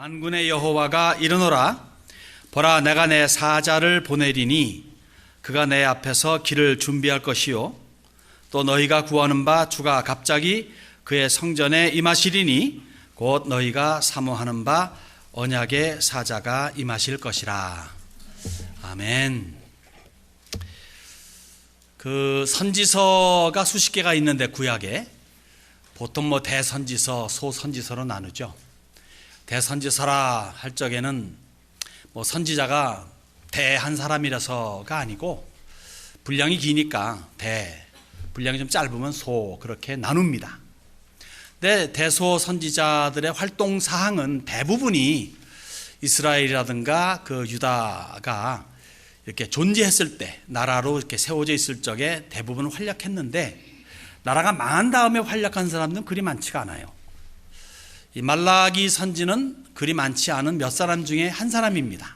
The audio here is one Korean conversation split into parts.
만군의 여호와가 이르노라. 보라, 내가 내 사자를 보내리니 그가 내 앞에서 길을 준비할 것이요 또 너희가 구하는 바 주가 갑자기 그의 성전에 임하시리니 곧 너희가 사모하는 바 언약의 사자가 임하실 것이라. 아멘. 그 선지서가 수십 개가 있는데 구약에 보통 대선지서, 소선지서로 나누죠. 대선지서라 할 적에는 선지자가 대 한 사람이라서가 아니고 분량이 기니까 대, 분량이 좀 짧으면 소, 그렇게 나눕니다. 근데 대소 선지자들의 활동 사항은 대부분이 이스라엘이라든가 그 유다가 이렇게 존재했을 때, 나라로 이렇게 세워져 있을 적에 대부분 활약했는데, 나라가 망한 다음에 활약한 사람들은 그리 많지가 않아요. 이 말라기 선지는 그리 많지 않은 몇 사람 중에 한 사람입니다.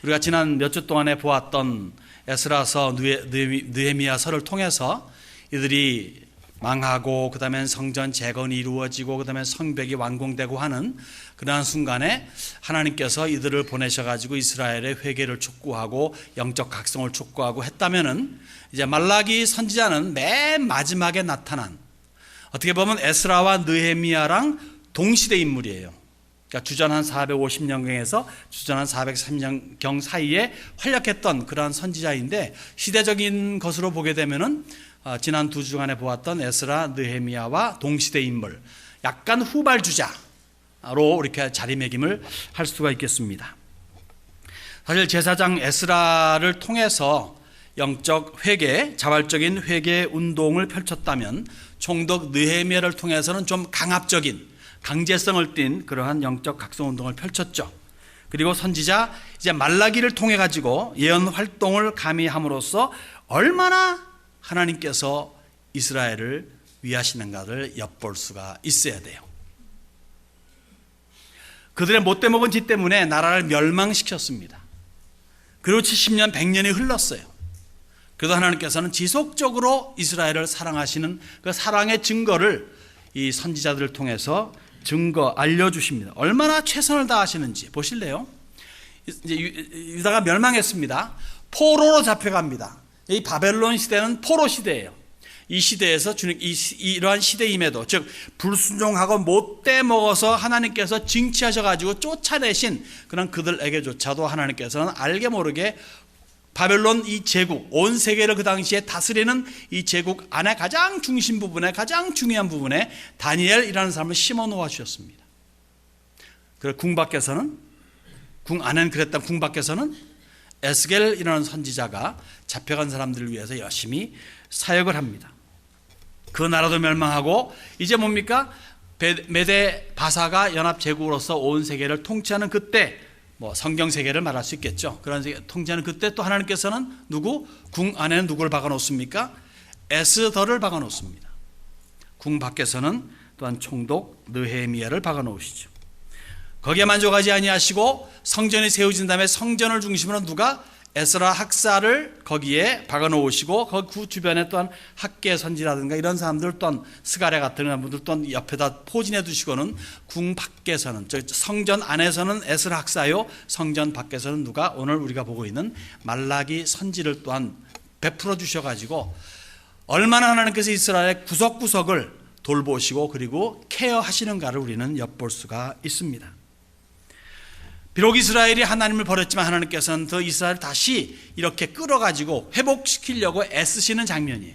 우리가 지난 몇 주 동안에 보았던 에스라서, 느헤미야서를 통해서 이들이 망하고 그 다음에 성전 재건이 이루어지고 그 다음에 성벽이 완공되고 하는 그러한 순간에 하나님께서 이들을 보내셔가지고 이스라엘의 회개를 촉구하고 영적 각성을 촉구하고 했다면은, 이제 말라기 선지자는 맨 마지막에 나타난, 어떻게 보면 에스라와 느헤미야랑 동시대 인물이에요. 그러니까 주전 한 450년경에서 주전 한 430년경 사이에 활약했던 그러한 선지자인데, 시대적인 것으로 보게 되면은 지난 두 주간에 보았던 에스라, 느헤미야와 동시대 인물, 약간 후발주자로 이렇게 자리매김을 할 수가 있겠습니다. 사실 제사장 에스라를 통해서 영적 회개, 자발적인 회개 운동을 펼쳤다면, 총독 느헤미야를 통해서는 좀 강압적인, 강제성을 띤 그러한 영적 각성 운동을 펼쳤죠. 그리고 선지자 이제 말라기를 통해 가지고 예언 활동을 감히 함으로써 얼마나 하나님께서 이스라엘을 위하시는가를 엿볼 수가 있어야 돼요. 그들의 못돼 먹은 짓 때문에 나라를 멸망시켰습니다. 그리고 70년, 100년이 흘렀어요. 그래도 하나님께서는 지속적으로 이스라엘을 사랑하시는 그 사랑의 증거를 이 선지자들을 통해서 알려주십니다. 얼마나 최선을 다하시는지 보실래요? 이제 유다가 멸망했습니다. 포로로 잡혀갑니다. 이 바벨론 시대는 포로 시대예요. 이 시대에서 이러한 시대임에도, 즉 불순종하고 못돼 먹어서 하나님께서 징치하셔가지고 쫓아내신 그런 그들에게조차도 하나님께서는 알게 모르게 바벨론 이 제국, 온 세계를 그 당시에 다스리는 이 제국 안에 가장 중심 부분에, 가장 중요한 부분에 다니엘이라는 사람을 심어 놓아 주셨습니다. 그리고 궁 안에는 그랬던 궁 밖에서는 에스겔이라는 선지자가 잡혀간 사람들을 위해서 열심히 사역을 합니다. 그 나라도 멸망하고 이제 뭡니까? 메데 바사가 연합 제국으로서 온 세계를 통치하는 그때, 성경 세계를 말할 수 있겠죠. 그런 세계 통치하는 그때 또 하나님께서는 궁 안에는 누구를 박아 놓습니까? 에스더를 박아 놓습니다. 궁 밖에서는 또한 총독 느헤미야를 박아 놓으시죠. 거기에 만족하지 아니하시고 성전이 세워진 다음에 성전을 중심으로 에스라 학사를 거기에 박아 놓으시고, 그 주변에 또한 학계 선지라든가 이런 사람들, 또한 스가랴 같은 분들 또한 옆에다 포진해 두시고는, 궁 밖에서는, 성전 안에서는 에스라 학사요, 성전 밖에서는 오늘 우리가 보고 있는 말라기 선지를 또한 베풀어 주셔가지고 얼마나 하나님께서 이스라엘의 구석구석을 돌보시고 그리고 케어하시는가를 우리는 엿볼 수가 있습니다. 비록 이스라엘이 하나님을 버렸지만 하나님께서는 더 이스라엘을 다시 이렇게 끌어가지고 회복시키려고 애쓰시는 장면이에요.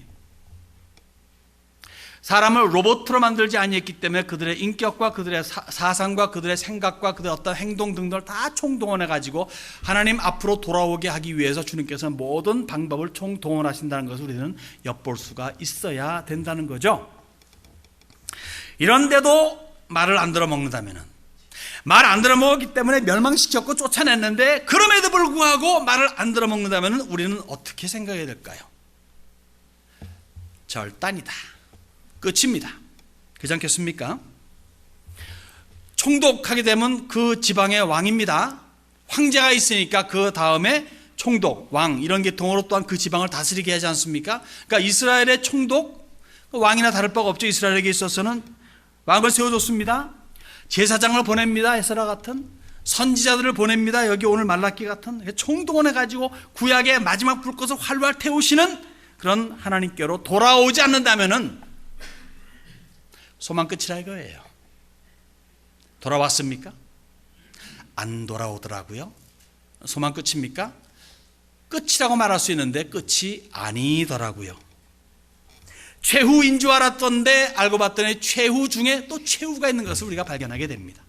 사람을 로봇으로 만들지 아니했기 때문에 그들의 인격과 그들의 사상과 그들의 생각과 그들의 어떤 행동 등등을 다 총동원해가지고 하나님 앞으로 돌아오게 하기 위해서 주님께서는 모든 방법을 총동원하신다는 것을 우리는 엿볼 수가 있어야 된다는 거죠. 이런데도 말을 안 들어먹는다면은, 말 안 들어먹었기 때문에 멸망시켰고 쫓아냈는데, 그럼에도 불구하고 말을 안 들어먹는다면 우리는 어떻게 생각해야 될까요? 절단이다, 끝입니다. 그렇지 않겠습니까? 총독하게 되면 그 지방의 왕입니다. 황제가 있으니까 그 다음에 총독, 왕, 이런 계통으로 또한 그 지방을 다스리게 하지 않습니까? 그러니까 이스라엘의 총독, 왕이나 다를 바가 없죠. 이스라엘에게 있어서는 왕을 세워줬습니다. 제사장을 보냅니다. 에스라 같은 선지자들을 보냅니다. 여기 오늘 말라기 같은 총동원해 가지고 구약의 마지막 불꽃을 활활 태우시는 그런 하나님께로 돌아오지 않는다면은 소망 끝이라 이거예요. 돌아왔습니까? 안 돌아오더라고요. 소망 끝입니까? 끝이라고 말할 수 있는데 끝이 아니더라고요. 최후인 줄 알았던데 알고 봤더니 최후 중에 또 최후가 있는 것을 우리가 발견하게 됩니다.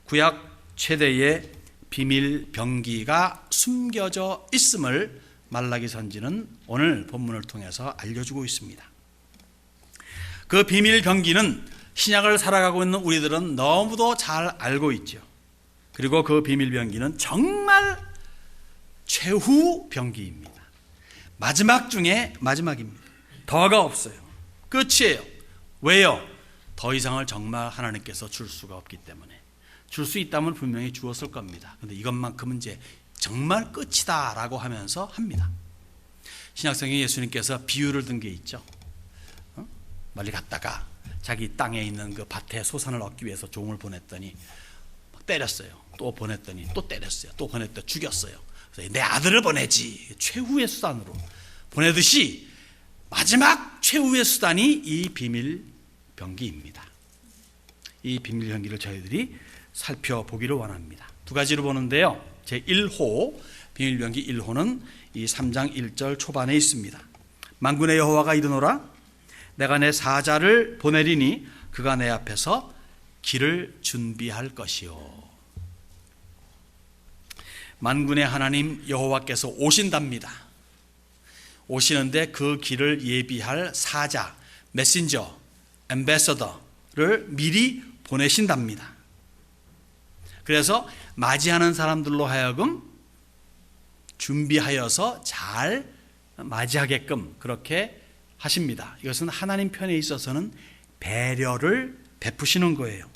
구약 최대의 비밀 병기가 숨겨져 있음을 말라기 선지는 오늘 본문을 통해서 알려주고 있습니다. 그 비밀 병기는 신약을 살아가고 있는 우리들은 너무도 잘 알고 있죠. 그리고 그 비밀 병기는 정말 최후 병기입니다. 마지막 중에 마지막입니다. 더가 없어요. 끝이에요. 왜요? 더 이상을 정말 하나님께서 줄 수가 없기 때문에. 줄 수 있다면 분명히 주었을 겁니다. 그런데 이것만큼은 이제 정말 끝이다 라고 하면서 합니다. 신약성경에 예수님께서 비유를 든 게 있죠. 멀리 갔다가 자기 땅에 있는 그 밭에 소산을 얻기 위해서 종을 보냈더니 막 때렸어요. 또 보냈더니 또 때렸어요. 또 보냈더니 죽였어요. 그래서 내 아들을 보내지. 최후의 수단으로 보내듯이 마지막 최후의 수단이 이 비밀 병기입니다. 이 비밀 병기를 저희들이 살펴보기를 원합니다. 두 가지로 보는데요. 제1호 비밀 병기 1호는 이 3장 1절 초반에 있습니다. 만군의 여호와가 이르노라 내가 내 사자를 보내리니 그가 내 앞에서 길을 준비할 것이요. 만군의 하나님 여호와께서 오신답니다. 오시는데 그 길을 예비할 사자, 메신저, 앰베서더를 미리 보내신답니다. 그래서 맞이하는 사람들로 하여금 준비하여서 잘 맞이하게끔 그렇게 하십니다. 이것은 하나님 편에 있어서는 배려를 베푸시는 거예요.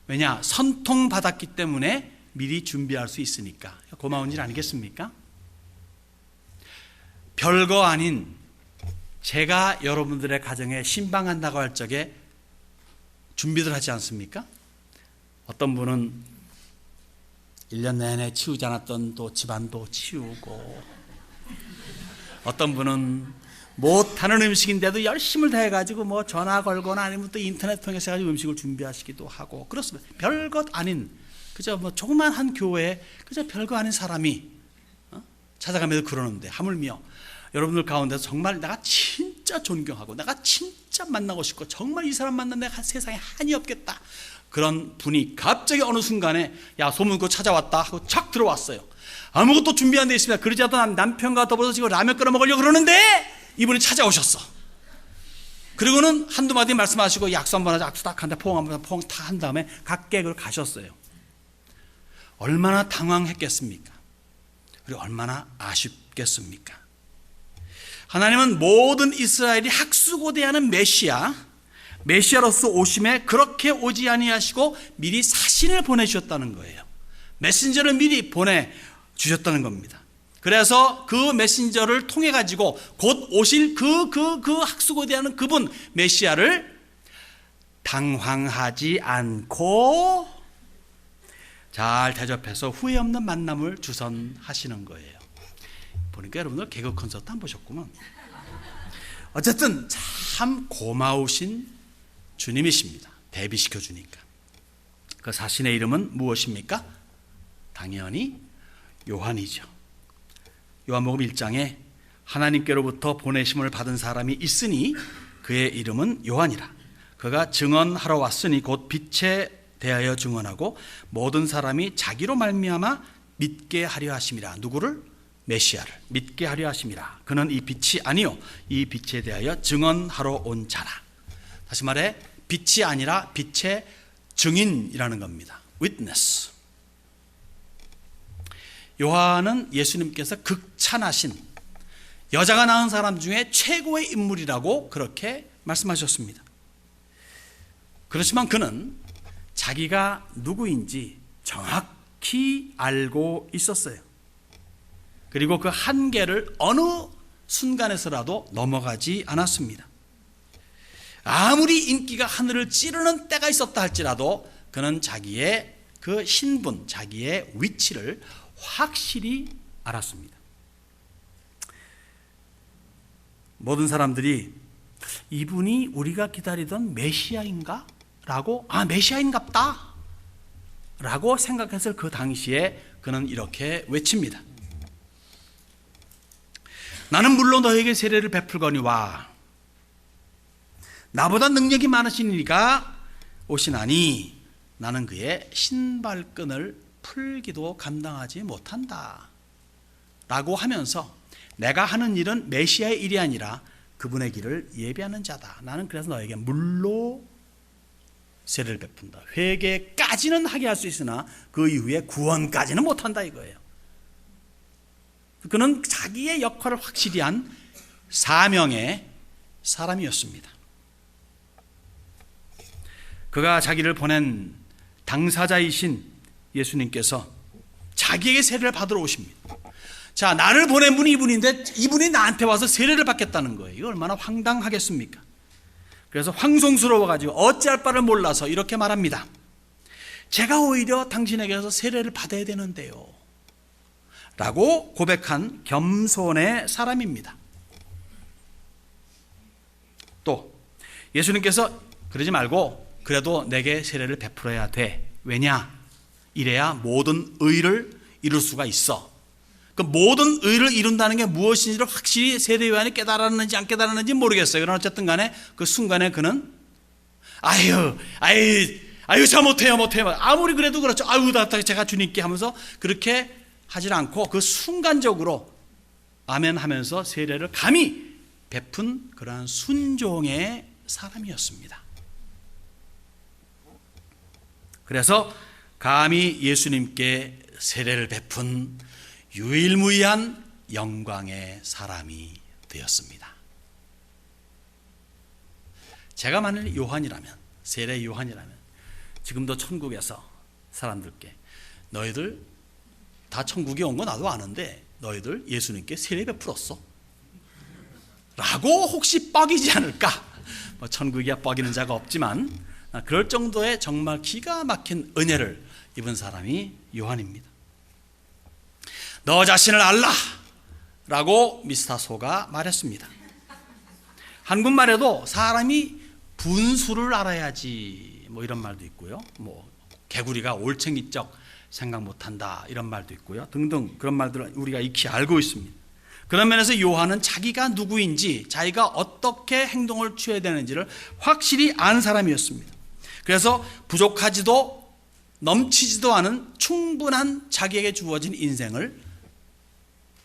왜냐? 선통받았기 때문에 미리 준비할 수 있으니까. 고마운 일 아니겠습니까? 별거 아닌 제가 여러분들의 가정에 신방한다고 할 적에 준비들 하지 않습니까? 어떤 분은 1년 내내 치우지 않았던 또 집안도 치우고, 어떤 분은 못하는 음식인데도 열심을 다해가지고 뭐 전화 걸거나 아니면 또 인터넷 통해서 해가지고 음식을 준비하시기도 하고 그렇습니다. 별것 아닌 그저 뭐 조그만한 교회에 그저 별거 아닌 사람이 찾아가면서 그러는데 하물며 여러분들 가운데서 정말 내가 진짜 존경하고 내가 진짜 만나고 싶고 정말 이 사람 만나면 내가 세상에 한이 없겠다 그런 분이 갑자기 어느 순간에 야 소문고 찾아왔다 하고 착 들어왔어요. 아무것도 준비 안 돼 있습니다. 그러지 않아도 남편과 더불어서 지금 라면 끓여 먹으려고 그러는데 이분이 찾아오셨어. 그리고는 한두 마디 말씀하시고 약수 한번 하자. 약수 딱 한다. 포옹 한번 포옹 다 한 다음에 각계 그걸 가셨어요. 얼마나 당황했겠습니까? 그리고 얼마나 아쉽겠습니까? 하나님은 모든 이스라엘이 학수고대하는 메시아로서 오심에 그렇게 오지 아니하시고 미리 사신을 보내주셨다는 거예요. 메신저를 미리 보내주셨다는 겁니다. 그래서 그 메신저를 통해 가지고 곧 오실 그 학수고대하는 그분 메시아를 당황하지 않고 잘 대접해서 후회 없는 만남을 주선하시는 거예요. 보니까 여러분들 개그 콘서트 안 보셨구만. 어쨌든 참 고마우신 주님이십니다. 대비시켜 주니까. 그 사신의 이름은 무엇입니까? 당연히 요한이죠. 요한복음 1장에 하나님께로부터 보내심을 받은 사람이 있으니 그의 이름은 요한이라. 그가 증언하러 왔으니 곧 빛에 대하여 증언하고 모든 사람이 자기로 말미암아 믿게 하려 하심이라. 누구를? 메시아를 믿게 하려 하심이라. 그는 이 빛이 아니요 이 빛에 대하여 증언하러 온 자라. 다시 말해 빛이 아니라 빛의 증인이라는 겁니다. Witness. 요한은 예수님께서 극찬하신 여자가 낳은 사람 중에 최고의 인물이라고 그렇게 말씀하셨습니다. 그렇지만 그는 자기가 누구인지 정확히 알고 있었어요. 그리고 그 한계를 어느 순간에서라도 넘어가지 않았습니다. 아무리 인기가 하늘을 찌르는 때가 있었다 할지라도 그는 자기의 그 신분, 자기의 위치를 확실히 알았습니다. 모든 사람들이 이분이 우리가 기다리던 메시아인가? 라고, 메시아인갑다 라고 생각했을 그 당시에 그는 이렇게 외칩니다. 나는 물론 너에게 세례를 베풀거니와 나보다 능력이 많으신 이가 오시나니 나는 그의 신발끈을 풀기도 감당하지 못한다 라고 하면서 내가 하는 일은 메시아의 일이 아니라 그분의 길을 예비하는 자다. 나는 그래서 너에게 물로 세례를 베푼다. 회개까지는 하게 할 수 있으나 그 이후에 구원까지는 못한다 이거예요. 그는 자기의 역할을 확실히 한 사명의 사람이었습니다. 그가 자기를 보낸 당사자이신 예수님께서 자기에게 세례를 받으러 오십니다. 자, 나를 보낸 분이 이분인데 이분이 나한테 와서 세례를 받겠다는 거예요. 이거 얼마나 황당하겠습니까? 그래서 황송스러워가지고 어찌할 바를 몰라서 이렇게 말합니다. 제가 오히려 당신에게서 세례를 받아야 되는데요 라고 고백한 겸손의 사람입니다. 또 예수님께서 그러지 말고 그래도 내게 세례를 베풀어야 돼. 왜냐? 이래야 모든 의를 이룰 수가 있어. 그 모든 의를 이룬다는 게 무엇인지를 확실히 세례 요한이 깨달았는지 안 깨달았는지 모르겠어요. 그러나 어쨌든 간에 그 순간에 그는 아유 저 못해요. 아무리 그래도 그렇죠. 제가 주님께 하면서 그렇게 하질 않고 그 순간적으로 아멘 하면서 세례를 감히 베푼 그러한 순종의 사람이었습니다. 그래서 감히 예수님께 세례를 베푼 유일무이한 영광의 사람이 되었습니다. 제가 만일 요한이라면, 세례 요한이라면 지금도 천국에서 사람들께 너희들 다 천국에 온 거 나도 아는데 너희들 예수님께 세례 베풀었어? 라고 혹시 뻐기지 않을까? 천국이야 뻐기는 자가 없지만 그럴 정도의 정말 기가 막힌 은혜를 입은 사람이 요한입니다. 너 자신을 알라 라고 미스타소가 말했습니다. 한국말에도 사람이 분수를 알아야지 이런 말도 있고요. 개구리가 올챙이적 생각 못한다 이런 말도 있고요. 등등 그런 말들을 우리가 익히 알고 있습니다. 그런 면에서 요한은 자기가 누구인지 자기가 어떻게 행동을 취해야 되는지를 확실히 아는 사람이었습니다. 그래서 부족하지도 넘치지도 않은 충분한 자기에게 주어진 인생을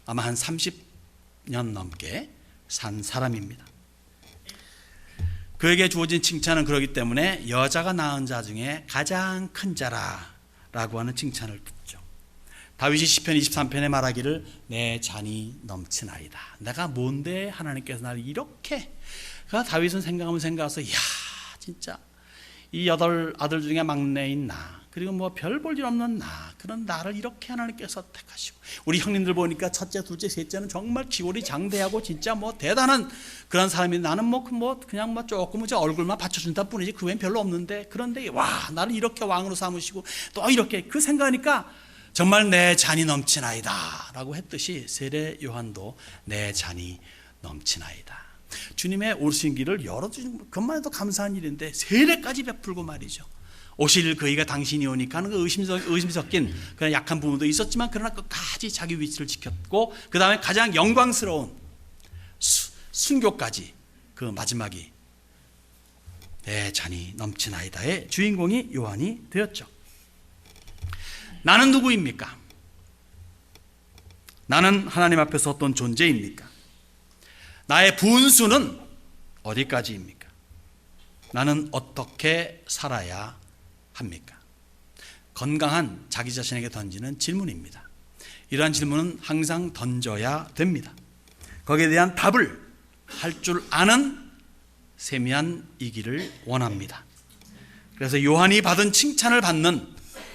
아마 한 30년 넘게 산 사람입니다. 그에게 주어진 칭찬은 그렇기 때문에 여자가 낳은 자 중에 가장 큰 자라라고 하는 칭찬을 듣죠. 다윗이 시편 23편에 말하기를 내 잔이 넘치나이다. 내가 뭔데 하나님께서 나를 이렇게. 다윗은 생각해서 이야 진짜 이 8 아들 중에 막내인 나 그리고 별 볼 일 없는 나 그런 나를 이렇게 하나님께서 택하시고 우리 형님들 보니까 첫째 둘째 셋째는 정말 기골이 장대하고 진짜 대단한 그런 사람인데 나는 그냥 조금 얼굴만 받쳐준다 뿐이지 그 외엔 별로 없는데 그런데 와 나를 이렇게 왕으로 삼으시고 또 이렇게 그 생각하니까 정말 내 잔이 넘치나이다 라고 했듯이 세례 요한도 내 잔이 넘치나이다. 주님의 오르신 길을 열어주신 것만 해도 감사한 일인데 세례까지 베풀고 말이죠. 오실 그이가 당신이 오니까 하는 그 의심 섞인 그런 약한 부분도 있었지만 그러나 끝까지 자기 위치를 지켰고 그 다음에 가장 영광스러운 순교까지 그 마지막이 내 잔이 넘치나이다의 주인공이 요한이 되었죠. 나는 누구입니까? 나는 하나님 앞에서 어떤 존재입니까? 나의 분수는 어디까지입니까? 나는 어떻게 살아야 합니까? 건강한 자기 자신에게 던지는 질문입니다. 이러한 질문은 항상 던져야 됩니다. 거기에 대한 답을 할 줄 아는 세미안이기를 원합니다. 그래서 요한이 받은 칭찬을 받는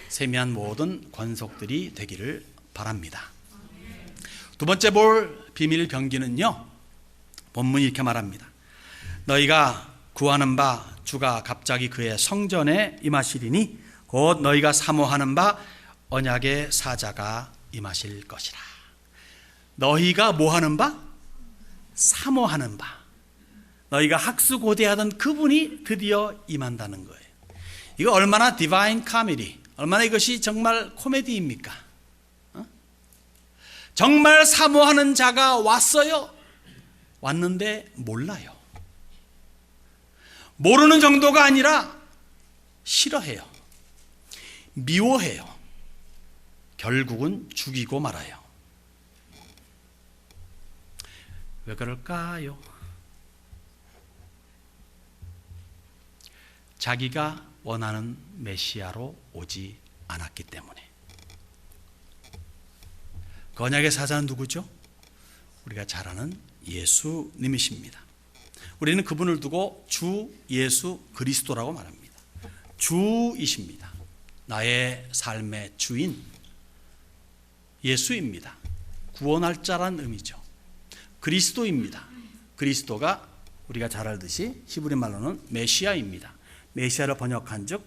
세미한 모든 권속들이 되기를 바랍니다. 두 번째 볼 비밀 병기는요, 본문이 이렇게 말합니다. 너희가 구하는 바 주가 갑자기 그의 성전에 임하시리니 곧 너희가 사모하는 바 언약의 사자가 임하실 것이라. 너희가 뭐하는 바? 사모하는 바. 너희가 학수고대하던 그분이 드디어 임한다는 거예요. 이거 얼마나 디바인 카메디, 얼마나 이것이 정말 코미디입니까? 정말 사모하는 자가 왔어요. 왔는데 몰라요. 모르는 정도가 아니라 싫어해요. 미워해요. 결국은 죽이고 말아요. 왜 그럴까요? 자기가 원하는 메시아로 오지 않았기 때문에. 그 언약의 사자는 누구죠? 우리가 잘 아는 예수님이십니다. 우리는 그분을 두고 주 예수 그리스도라고 말합니다. 주이십니다. 나의 삶의 주인 예수입니다. 구원할 자란 의미죠. 그리스도입니다. 그리스도가 우리가 잘 알듯이 히브리 말로는 메시아입니다. 메시아를 번역한 즉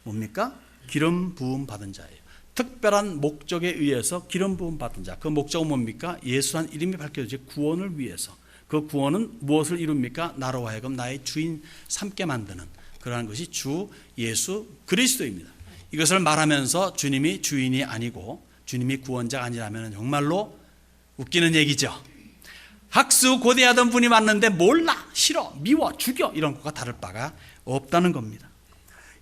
뭡니까? 기름 부음 받은 자예요. 특별한 목적에 의해서 기름 부음 받은 자. 그 목적은 뭡니까? 예수란 이름이 밝혀져 구원을 위해서. 그 구원은 무엇을 이룹니까? 나로 하여금 나의 주인 삼게 만드는 그러한 것이 주 예수 그리스도입니다. 이것을 말하면서 주님이 주인이 아니고 주님이 구원자가 아니라면 정말로 웃기는 얘기죠. 학수 고대하던 분이 왔는데 몰라, 싫어, 미워, 죽여 이런 것과 다를 바가 없다는 겁니다.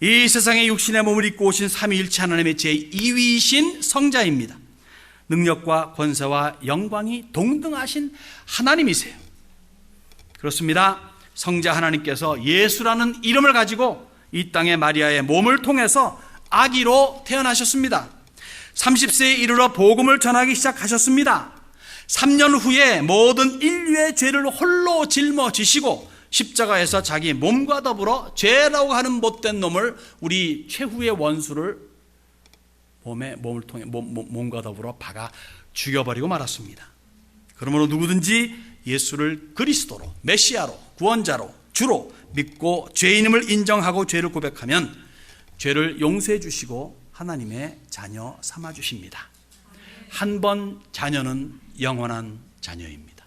이 세상에 육신의 몸을 입고 오신 삼위일체 하나님의 제2위이신 성자입니다. 능력과 권세와 영광이 동등하신 하나님이세요. 그렇습니다. 성자 하나님께서 예수라는 이름을 가지고 이 땅의 마리아의 몸을 통해서 아기로 태어나셨습니다. 30세에 이르러 복음을 전하기 시작하셨습니다. 3년 후에 모든 인류의 죄를 홀로 짊어지시고 십자가에서 자기 몸과 더불어 죄라고 하는 못된 놈을 우리 최후의 원수를 몸을 통해 몸과 더불어 박아 죽여버리고 말았습니다. 그러므로 누구든지 예수를 그리스도로 메시아로 구원자로 주로 믿고 죄인임을 인정하고 죄를 고백하면 죄를 용서해 주시고 하나님의 자녀 삼아 주십니다. 한 번 자녀는 영원한 자녀입니다.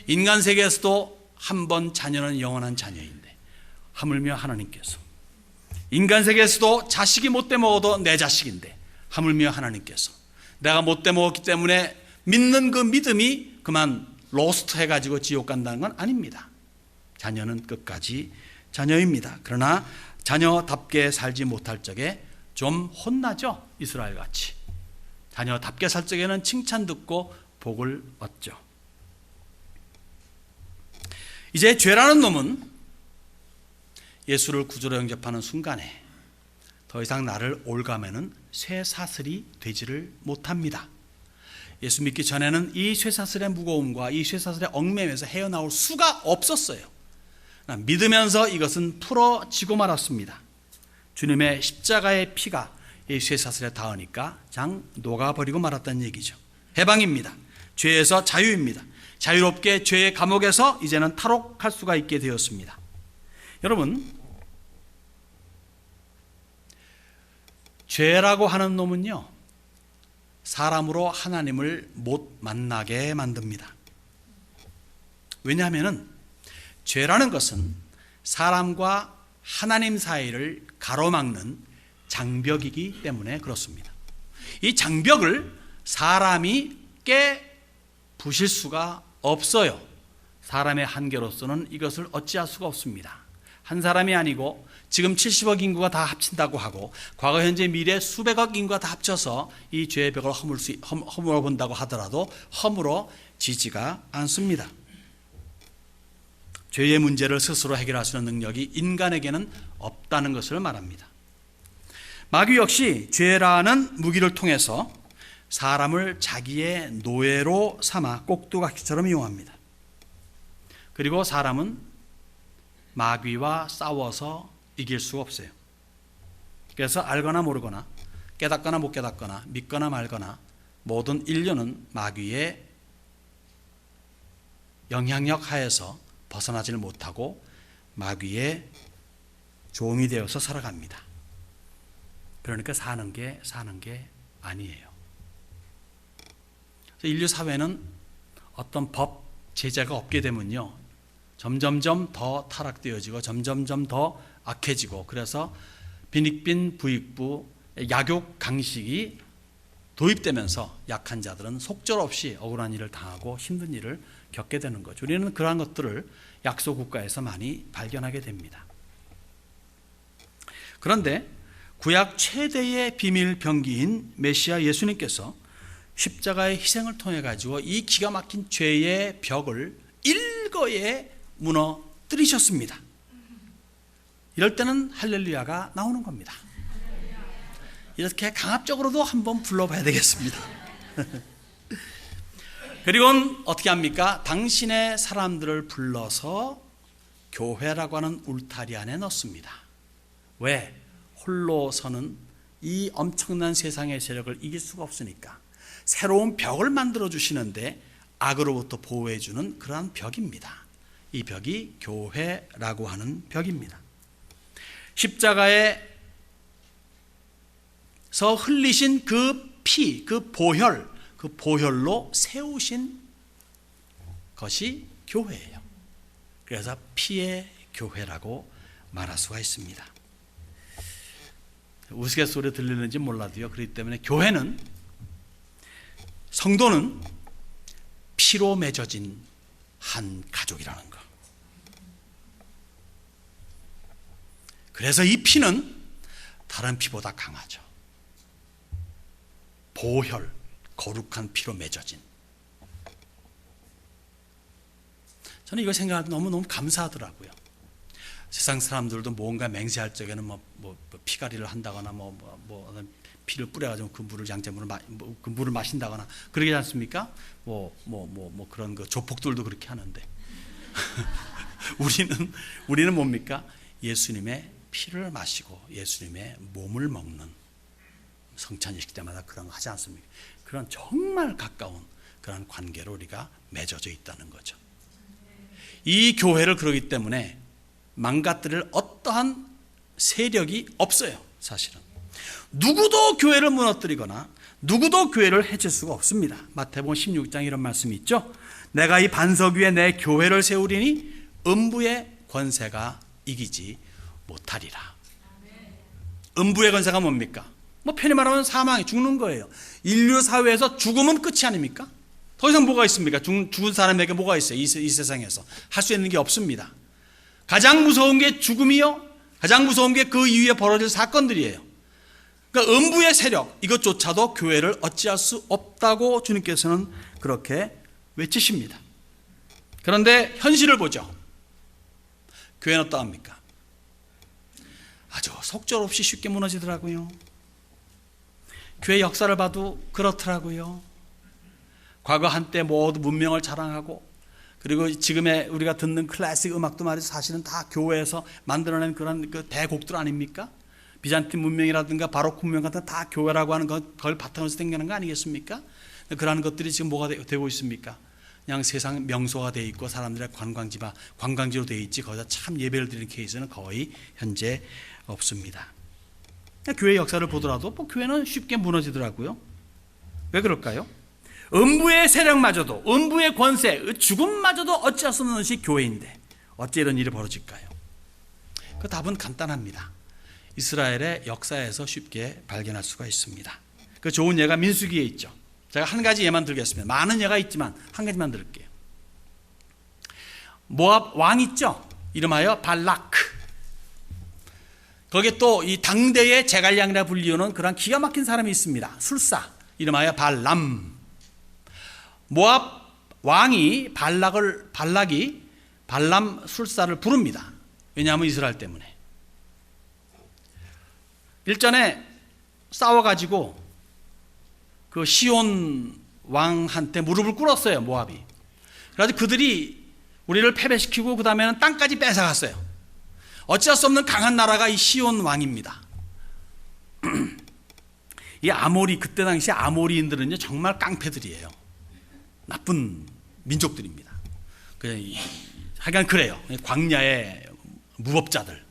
인간 세계에서도 한 번 자녀는 영원한 자녀인데 하물며 하나님께서 인간 세계에서도 자식이 못돼 먹어도 내 자식인데 하물며 하나님께서 내가 못돼 먹었기 때문에 믿는 그 믿음이 그만 로스트 해가지고 지옥 간다는 건 아닙니다. 자녀는 끝까지 자녀입니다. 그러나 자녀답게 살지 못할 적에 좀 혼나죠. 이스라엘같이. 자녀답게 살 적에는 칭찬 듣고 복을 얻죠. 이제 죄라는 놈은 예수를 구주로 영접하는 순간에 더 이상 나를 올가매는 쇠사슬이 되지를 못합니다. 예수 믿기 전에는 이 쇠사슬의 무거움과 이 쇠사슬의 얽매에서 헤어나올 수가 없었어요. 믿으면서 이것은 풀어지고 말았습니다. 주님의 십자가의 피가 이 쇠사슬에 닿으니까 장 녹아버리고 말았다는 얘기죠. 해방입니다. 죄에서 자유입니다. 자유롭게 죄의 감옥에서 이제는 탈옥할 수가 있게 되었습니다. 여러분, 죄라고 하는 놈은요, 사람으로 하나님을 못 만나게 만듭니다. 왜냐하면 죄라는 것은 사람과 하나님 사이를 가로막는 장벽이기 때문에 그렇습니다. 이 장벽을 사람이 깨 부실 수가 없어요. 사람의 한계로서는 이것을 어찌할 수가 없습니다. 한 사람이 아니고 지금 70억 인구가 다 합친다고 하고 과거 현재 미래 수백억 인구가 다 합쳐서 이 죄의 벽을 허물어 본다고 하더라도 허물어지지가 않습니다. 죄의 문제를 스스로 해결할 수 있는 능력이 인간에게는 없다는 것을 말합니다. 마귀 역시 죄라는 무기를 통해서 사람을 자기의 노예로 삼아 꼭두각시처럼 이용합니다. 그리고 사람은 마귀와 싸워서 이길 수가 없어요. 그래서 알거나 모르거나 깨닫거나 못 깨닫거나 믿거나 말거나 모든 인류는 마귀의 영향력 하에서 벗어나지를 못하고 마귀의 종이 되어서 살아갑니다. 그러니까 사는 게 아니에요. 인류 사회는 어떤 법, 제재가 없게 되면요, 점점점 더 타락되어지고 점점점 더 악해지고, 그래서 빈익빈 부익부 약욕 강식이 도입되면서 약한 자들은 속절없이 억울한 일을 당하고 힘든 일을 겪게 되는 거죠. 우리는 그러한 것들을 약소국가에서 많이 발견하게 됩니다. 그런데 구약 최대의 비밀 병기인 메시아 예수님께서 십자가의 희생을 통해 가지고 이 기가 막힌 죄의 벽을 일거에 무너뜨리셨습니다. 이럴 때는 할렐루야가 나오는 겁니다. 이렇게 강압적으로도 한번 불러봐야 되겠습니다. 그리고는 어떻게 합니까? 당신의 사람들을 불러서 교회라고 하는 울타리 안에 넣습니다. 왜? 홀로서는 이 엄청난 세상의 세력을 이길 수가 없으니까 새로운 벽을 만들어 주시는데 악으로부터 보호해 주는 그러한 벽입니다. 이 벽이 교회라고 하는 벽입니다. 십자가에서 흘리신 그 피, 그 보혈로 세우신 것이 교회예요. 그래서 피의 교회라고 말할 수가 있습니다. 우스갯소리 들리는지 몰라도요, 그렇기 때문에 교회는, 성도는 피로 맺어진 한 가족이라는 거. 그래서 이 피는 다른 피보다 강하죠. 보혈, 거룩한 피로 맺어진. 저는 이거 생각하면 너무너무 감사하더라고요. 세상 사람들도 뭔가 맹세할 적에는 피가리를 한다거나 피를 뿌려가지고 그 물을 양재물을 그 물을 마신다거나 그러지 않습니까? 그런 거 조폭들도 그렇게 하는데 우리는 뭡니까? 예수님의 피를 마시고 예수님의 몸을 먹는, 성찬이식 때마다 그런 거 하지 않습니까? 그런 정말 가까운 그런 관계로 우리가 맺어져 있다는 거죠. 이 교회를 그러기 때문에 망가뜨릴 어떠한 세력이 없어요. 사실은 누구도 교회를 무너뜨리거나 누구도 교회를 해칠 수가 없습니다. 마태복음 16장 이런 말씀이 있죠. 내가 이 반석 위에 내 교회를 세우리니 음부의 권세가 이기지 못하리라. 음부의 권세가 뭡니까? 편히 말하면 사망이, 죽는 거예요. 인류 사회에서 죽음은 끝이 아닙니까? 더 이상 뭐가 있습니까? 죽은 사람에게 뭐가 있어요? 이 세상에서 할 수 있는 게 없습니다. 가장 무서운 게 죽음이요, 가장 무서운 게 그 이후에 벌어질 사건들이에요. 그러니까 음부의 세력, 이것조차도 교회를 어찌할 수 없다고 주님께서는 그렇게 외치십니다. 그런데 현실을 보죠. 교회는 어떠합니까? 아주 속절없이 쉽게 무너지더라고요. 교회 역사를 봐도 그렇더라고요. 과거 한때 모두 문명을 자랑하고, 그리고 지금의 우리가 듣는 클래식 음악도 말이죠, 사실은 다 교회에서 만들어낸 그런 그 대곡들 아닙니까? 비잔틴 문명이라든가 바로크 문명 같은 다 교회라고 하는 그걸 바탕으로 생기는 거 아니겠습니까? 그러한 것들이 지금 뭐가 되고 있습니까? 그냥 세상 명소가 되어 있고 사람들의 관광지로 되어 있지, 거기서 참 예배를 드리는 케이스는 거의 현재 없습니다. 교회 역사를 보더라도 교회는 쉽게 무너지더라고요. 왜 그럴까요? 음부의 세력마저도, 음부의 권세, 죽음마저도 어찌할 수 없는 것이 교회인데 어찌 이런 일이 벌어질까요? 그 답은 간단합니다. 이스라엘의 역사에서 쉽게 발견할 수가 있습니다. 그 좋은 예가 민수기에 있죠. 제가 한 가지 예만 들겠습니다. 많은 예가 있지만 한 가지만 들을게요. 모압 왕 있죠? 이름하여 발라크. 거기에 또 이 당대의 제갈량이라 불리우는 그런 기가 막힌 사람이 있습니다. 술사, 이름하여 발람. 모압 왕이 발락이 발람 술사를 부릅니다. 왜냐하면 이스라엘 때문에. 일전에 싸워가지고 그 시온 왕한테 무릎을 꿇었어요, 모압이. 그래서 그들이 우리를 패배시키고 그 다음에는 땅까지 뺏어갔어요. 어찌할 수 없는 강한 나라가 이 시온 왕입니다. 이 그때 당시 아모리인들은요, 정말 깡패들이에요. 나쁜 민족들입니다. 하여간 그래요. 광야에 무법자들,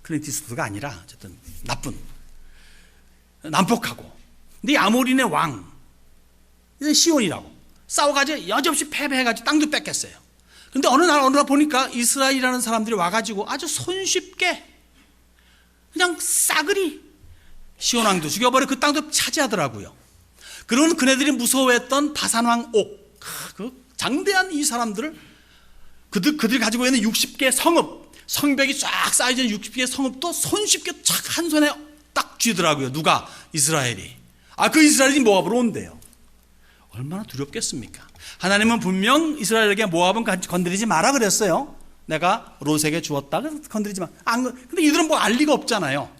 클린트 이스트우드가 아니라 어쨌든 나쁜, 난폭하고. 근데 이 아모리네 왕 시온이라고 싸워가지고 여지없이 패배해가지고 땅도 뺏겼어요. 근데 어느 날 보니까 이스라엘이라는 사람들이 와가지고 아주 손쉽게 그냥 싸그리 시온 왕도 죽여버려 그 땅도 차지하더라고요. 그러면 그네들이 무서워했던 바산왕 옥, 그 장대한 이 사람들을 그들이 가지고 있는 60개의 성벽이 쫙 쌓여져 있는 60개의 성읍도 손쉽게 착 한 손에 딱 쥐더라고요. 누가? 이스라엘이. 그 이스라엘이 모압으로 온대요. 얼마나 두렵겠습니까? 하나님은 분명 이스라엘에게 모압은 건드리지 마라 그랬어요. 내가 롯에게 주었다. 그래서 건드리지 마. 근데 이들은 뭐 알 리가 없잖아요.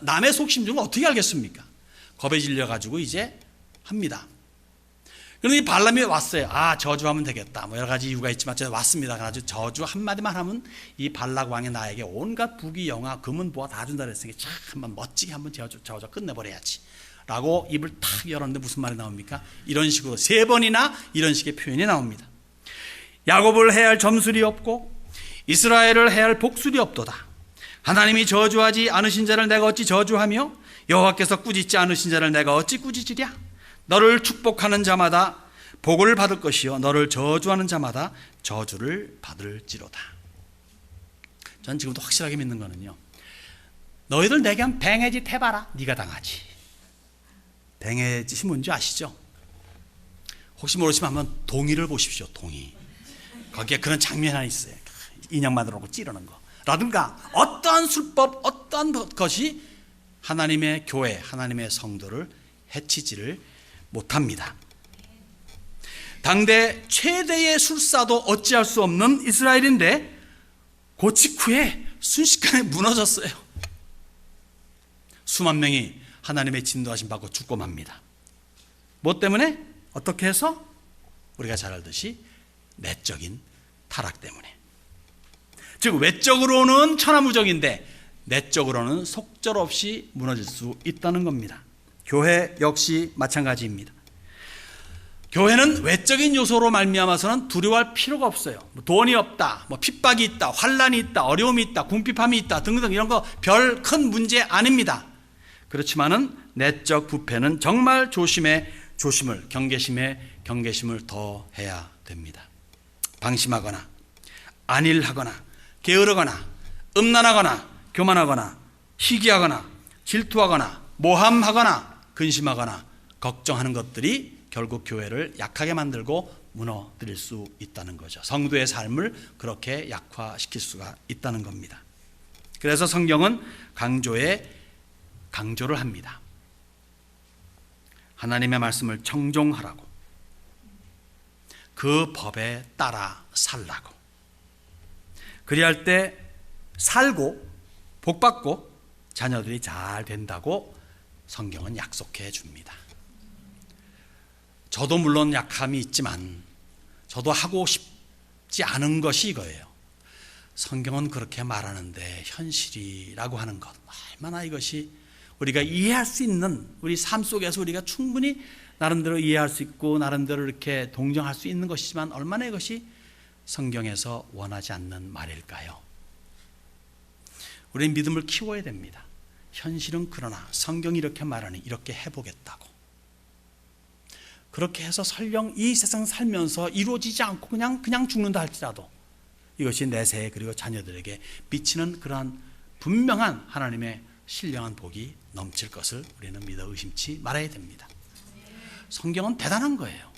남의 속심 중 어떻게 알겠습니까? 겁에 질려가지고 이제 합니다. 그런데 이 발람이 왔어요. 저주하면 되겠다. 뭐 여러 가지 이유가 있지만 왔습니다. 그래가지고 저주 한마디만 하면 이 발락 왕이 나에게 온갖 부귀 영화 금은 보화 다 준다 그랬으니까 참 한번 멋지게 한번 저주 끝내버려야지 라고 입을 탁 열었는데 무슨 말이 나옵니까? 이런 식으로 3번이나 이런 식의 표현이 나옵니다. 야곱을 해할 점술이 없고 이스라엘을 해할 복술이 없도다. 하나님이 저주하지 않으신 자를 내가 어찌 저주하며 여호와께서 꾸짖지 않으신 자를 내가 어찌 꾸짖으랴. 너를 축복하는 자마다 복을 받을 것이요 너를 저주하는 자마다 저주를 받을지로다. 전 지금도 확실하게 믿는 거는요, 너희들 내게 한 뱅해짓 해봐라. 네가 당하지. 뱅해짓이 뭔지 아시죠? 혹시 모르시면 한번 동의를 보십시오. 동의. 거기에 그런 장면이 하나 있어요. 인형 만들어 찌르는 거 라든가 어떠한 술법, 어떠한 것이 하나님의 교회, 하나님의 성도를 해치지를 못합니다. 당대 최대의 술사도 어찌할 수 없는 이스라엘인데 그 직후에 순식간에 무너졌어요. 수만 명이 하나님의 진노하심 받고 죽고 맙니다. 뭐 때문에? 어떻게 해서? 우리가 잘 알듯이 내적인 타락 때문에. 즉 외적으로는 천하무적인데 내적으로는 속절없이 무너질 수 있다는 겁니다. 교회 역시 마찬가지입니다. 교회는 외적인 요소로 말미암아서는 두려워할 필요가 없어요. 돈이 없다, 핍박이 있다, 환란이 있다, 어려움이 있다, 궁핍함이 있다 등등 이런 거 별 큰 문제 아닙니다. 그렇지만은 내적 부패는 정말 조심을 경계심을 더 해야 됩니다. 방심하거나 안일하거나 게으르거나 음란하거나 교만하거나 희귀하거나 질투하거나 모함하거나 근심하거나 걱정하는 것들이 결국 교회를 약하게 만들고 무너뜨릴 수 있다는 거죠. 성도의 삶을 그렇게 약화시킬 수가 있다는 겁니다. 그래서 성경은 강조를 합니다. 하나님의 말씀을 청종하라고, 그 법에 따라 살라고. 그리할 때 살고 복받고 자녀들이 잘 된다고 성경은 약속해 줍니다. 저도 물론 약함이 있지만 저도 하고 싶지 않은 것이 이거예요. 성경은 그렇게 말하는데 현실이라고 하는 것, 얼마나 이것이 우리가 이해할 수 있는, 우리 삶 속에서 우리가 충분히 나름대로 이해할 수 있고 나름대로 이렇게 동정할 수 있는 것이지만 얼마나 이것이 성경에서 원하지 않는 말일까요? 우리는 믿음을 키워야 됩니다. 현실은 그러나 성경이 이렇게 말하니 이렇게 해보겠다고. 그렇게 해서 설령 이 세상 살면서 이루어지지 않고 그냥 죽는다 할지라도 이것이 내세 그리고 자녀들에게 미치는 그러한 분명한 하나님의 신령한 복이 넘칠 것을 우리는 믿어 의심치 말아야 됩니다. 성경은 대단한 거예요.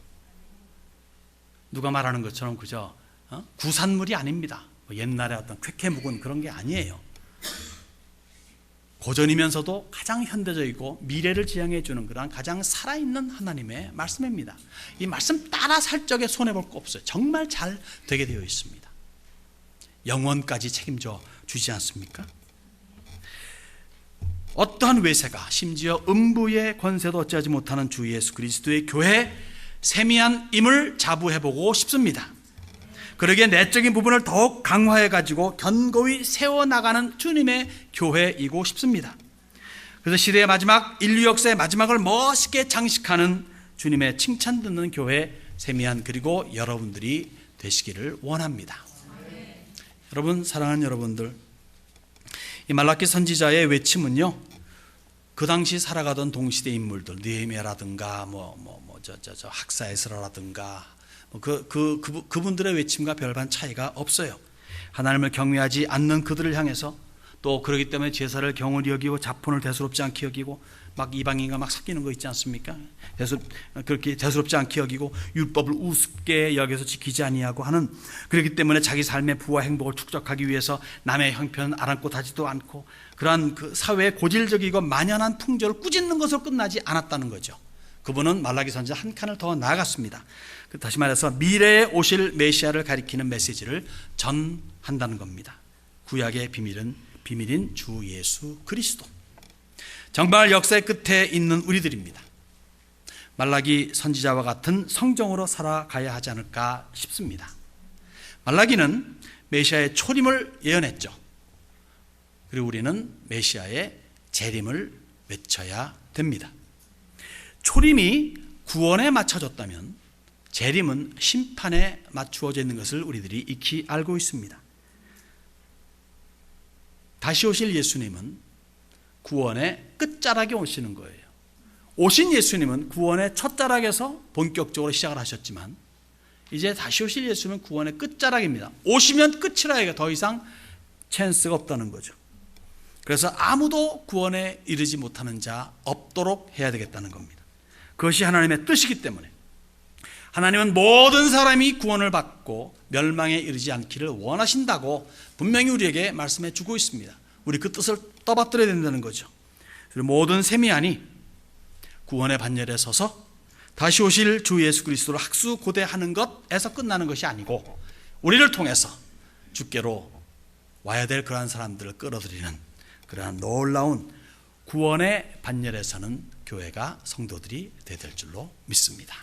누가 말하는 것처럼 그저 구산물이 아닙니다. 옛날에 어떤 쾌쾌 묵은 그런 게 아니에요. 고전이면서도 가장 현대적이고 미래를 지향해 주는 그런 가장 살아있는 하나님의 말씀입니다. 이 말씀 따라 살 적에 손해볼 거 없어요. 정말 잘 되게 되어 있습니다. 영원까지 책임져 주지 않습니까? 어떠한 외세가 심지어 음부의 권세도 어찌하지 못하는 주 예수 그리스도의 교회 세미한 임을 자부해보고 싶습니다. 그러기에 내적인 부분을 더욱 강화해가지고 견고히 세워나가는 주님의 교회이고 싶습니다. 그래서 시대의 마지막, 인류 역사의 마지막을 멋있게 장식하는 주님의 칭찬 듣는 교회 세미한 그리고 여러분들이 되시기를 원합니다. 여러분, 사랑하는 여러분들, 이 말라기 선지자의 외침은요, 그 당시 살아가던 동시대 인물들, 느헤미야라든가 학사 에스라라든가 그분들의 외침과 별반 차이가 없어요. 하나님을 경외하지 않는 그들을 향해서, 또 그러기 때문에 제사를 경홀히 여기고 자폰을 대수롭지 않게 여기고 막 이방인과 막 섞이는 거 있지 않습니까? 그렇게 대수롭지 않게 여기고 율법을 우습게 여겨서 지키지 아니하고 하는, 그렇기 때문에 자기 삶의 부와 행복을 축적하기 위해서 남의 형편은 아랑곳하지도 않고, 그러한 그 사회의 고질적이고 만연한 풍조를 꾸짖는 것으로 끝나지 않았다는 거죠. 그분은 말라기 선지자 한 칸을 더 나아갔습니다. 다시 말해서 미래에 오실 메시아를 가리키는 메시지를 전한다는 겁니다. 구약의 비밀인 주 예수 그리스도, 정말 역사의 끝에 있는 우리들입니다. 말라기 선지자와 같은 성정으로 살아가야 하지 않을까 싶습니다. 말라기는 메시아의 초림을 예언했죠. 그리고 우리는 메시아의 재림을 외쳐야 됩니다. 초림이 구원에 맞춰졌다면 재림은 심판에 맞추어져 있는 것을 우리들이 익히 알고 있습니다. 다시 오실 예수님은 구원의 끝자락에 오시는 거예요. 오신 예수님은 구원의 첫자락에서 본격적으로 시작을 하셨지만, 이제 다시 오실 예수님은 구원의 끝자락입니다. 오시면 끝이라 해야 더 이상 찬스가 없다는 거죠. 그래서 아무도 구원에 이르지 못하는 자 없도록 해야 되겠다는 겁니다. 그것이 하나님의 뜻이기 때문에 하나님은 모든 사람이 구원을 받고 멸망에 이르지 않기를 원하신다고 분명히 우리에게 말씀해 주고 있습니다. 우리 그 뜻을 떠받들어야 된다는 거죠. 그리고 모든 세미안이 구원의 반열에 서서 다시 오실 주 예수 그리스도를 학수고대하는 것에서 끝나는 것이 아니고, 우리를 통해서 주께로 와야 될 그러한 사람들을 끌어들이는 그러한 놀라운 구원의 반열에 서는 교회가, 성도들이 되야 될 줄로 믿습니다.